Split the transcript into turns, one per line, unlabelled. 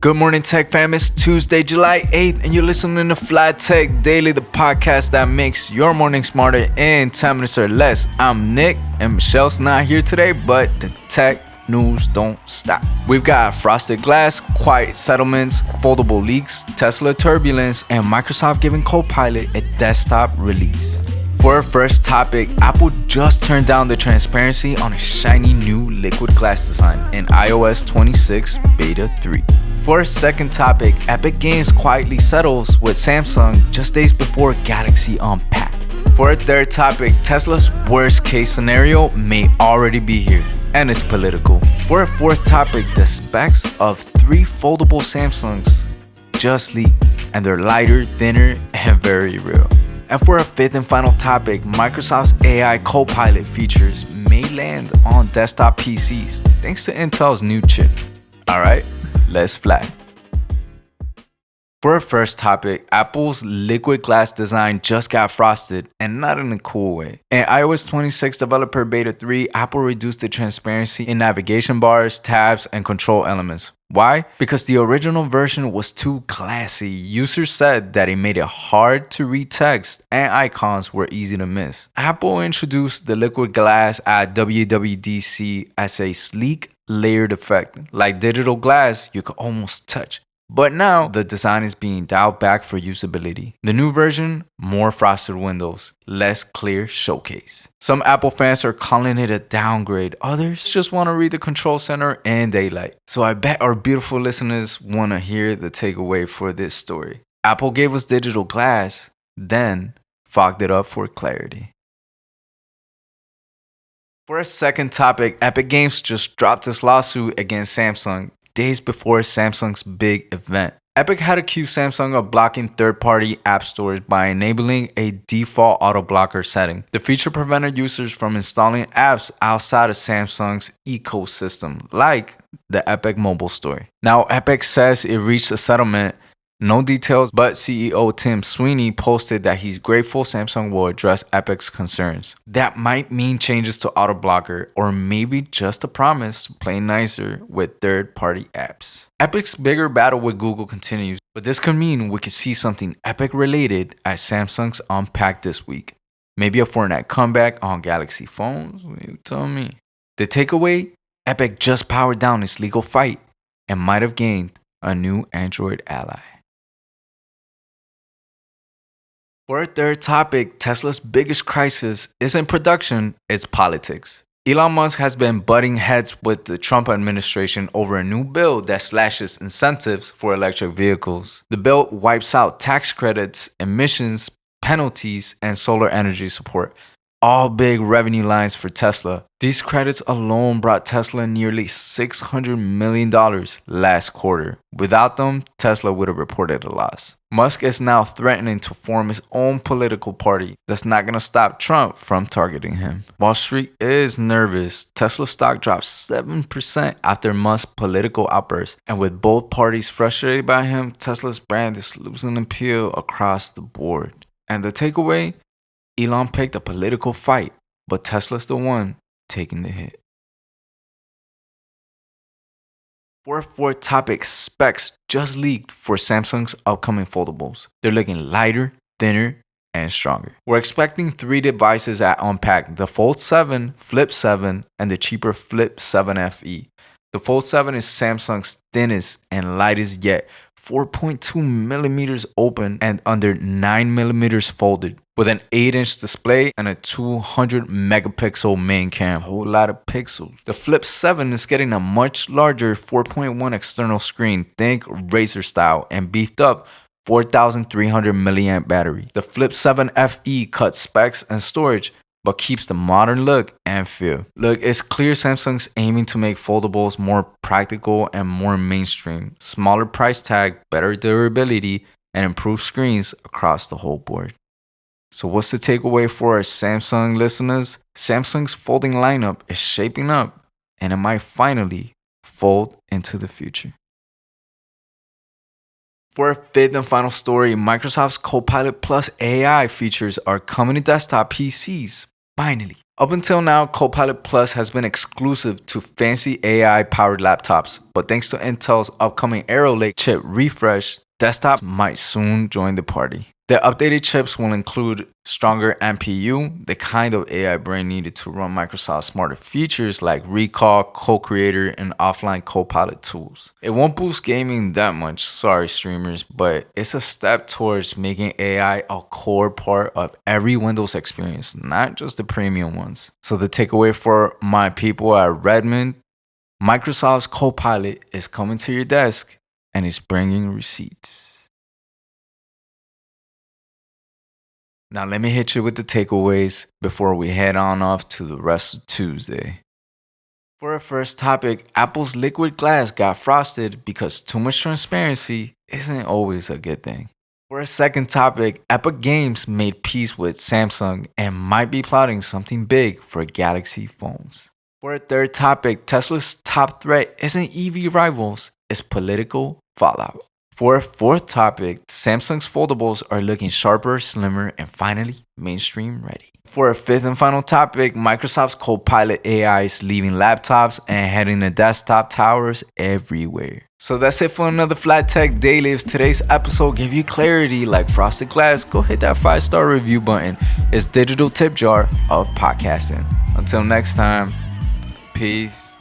Good morning, Tech fam. It's Tuesday, July 8th, and you're listening to FLYTECH Daily, the podcast that makes your morning smarter in 10 minutes or less. I'm Nick, and Michelle's not here today, but the tech news don't stop. We've got frosted glass, quiet settlements, foldable leaks, Tesla turbulence, and Microsoft giving Copilot a desktop release. For our first topic, Apple just turned down the transparency on a shiny new liquid glass design in iOS 26 Beta 3. For our second topic, Epic Games quietly settles with Samsung just days before Galaxy Unpacked. For our third topic, Tesla's worst case scenario may already be here, and it's political. For our fourth topic, the specs of 3 foldable Samsungs just leaked, and they're lighter, thinner, and very real. And for our fifth and final topic, Microsoft's AI Copilot features may land on desktop PCs thanks to Intel's new chip. Alright, let's fly. For our first topic, Apple's liquid glass design just got frosted, and not in a cool way. In iOS 26 Developer Beta 3, Apple reduced the transparency in navigation bars, tabs, and control elements. Why? Because the original version was too classy. Users said that it made it hard to read text, and icons were easy to miss. Apple introduced the liquid glass at WWDC as a sleek, layered effect. Like digital glass, you could almost touch. But now, the design is being dialed back for usability. The new version, more frosted windows, less clear showcase. Some Apple fans are calling it a downgrade. Others just want to read the control center in daylight. So I bet our beautiful listeners want to hear the takeaway for this story. Apple gave us digital glass, then fogged it up for clarity. For our second topic, Epic Games just dropped its lawsuit against Samsung days before Samsung's big event. Epic had accused Samsung of blocking third-party app stores by enabling a default auto blocker setting. The feature prevented users from installing apps outside of Samsung's ecosystem, like the Epic mobile store. Now, Epic says it reached a settlement. No details, but CEO Tim Sweeney posted that he's grateful Samsung will address Epic's concerns. That might mean changes to auto blocker, or maybe just a promise to play nicer with third-party apps. Epic's bigger battle with Google continues, but this could mean we could see something Epic related at Samsung's Unpacked this week. Maybe a Fortnite comeback on Galaxy phones? You tell me. The takeaway? Epic just powered down its legal fight and might have gained a new Android ally. For our third topic, Tesla's biggest crisis isn't production, it's politics. Elon Musk has been butting heads with the Trump administration over a new bill that slashes incentives for electric vehicles. The bill wipes out tax credits, emissions, penalties, and solar energy support. All big revenue lines for Tesla. These credits alone brought Tesla nearly $600 million last quarter. Without them, Tesla would have reported a loss. Musk is now threatening to form his own political party that's not going to stop Trump from targeting him. Wall Street is nervous. Tesla stock dropped 7% after Musk's political outburst. And with both parties frustrated by him, Tesla's brand is losing appeal across the board. And the takeaway? Elon picked a political fight, but Tesla's the one taking the hit. For our fourth topic, specs just leaked for Samsung's upcoming foldables. They're looking lighter, thinner, and stronger. We're expecting 3 devices at Unpacked: the Fold 7, Flip 7, and the cheaper Flip 7 FE. The Fold 7 is Samsung's thinnest and lightest yet, 4.2 millimeters open and under 9 millimeters folded, with an 8-inch display and a 200 megapixel main cam. Whole lot of pixels. The Flip 7 is getting a much larger 4.1 external screen, think Razer style, and beefed up 4,300 milliamp battery. The Flip 7 FE cuts specs and storage, but keeps the modern look and feel. Look, it's clear Samsung's aiming to make foldables more practical and more mainstream. Smaller price tag, better durability, and improved screens across the whole board. So what's the takeaway for our Samsung listeners? Samsung's folding lineup is shaping up, and it might finally fold into the future. For our fifth and final story, Microsoft's Copilot Plus AI features are coming to desktop PCs. Finally, Up until now, Copilot Plus has been exclusive to fancy AI-powered laptops, but thanks to Intel's upcoming Arrow Lake chip refresh, desktops might soon join the party. The updated chips will include stronger NPU, the kind of AI brain needed to run Microsoft's smarter features like Recall, Co-Creator, and offline Copilot tools. It won't boost gaming that much, sorry streamers, but it's a step towards making AI a core part of every Windows experience, not just the premium ones. So the takeaway for my people at Redmond, Microsoft's Copilot is coming to your desk and it's bringing receipts. Now let me hit you with the takeaways before we head on off to the rest of Tuesday. For our first topic, Apple's liquid glass got frosted because too much transparency isn't always a good thing. For our second topic, Epic Games made peace with Samsung and might be plotting something big for Galaxy phones. For our third topic, Tesla's top threat isn't EV rivals, it's political fallout. For our fourth topic, Samsung's foldables are looking sharper, slimmer, and finally mainstream ready. For our fifth and final topic, Microsoft's Copilot AI is leaving laptops and heading to desktop towers everywhere. So that's it for another FLYTECH Daily. If today's episode gave you clarity like frosted glass, go hit that 5-star review button. It's digital tip jar of podcasting. Until next time, peace.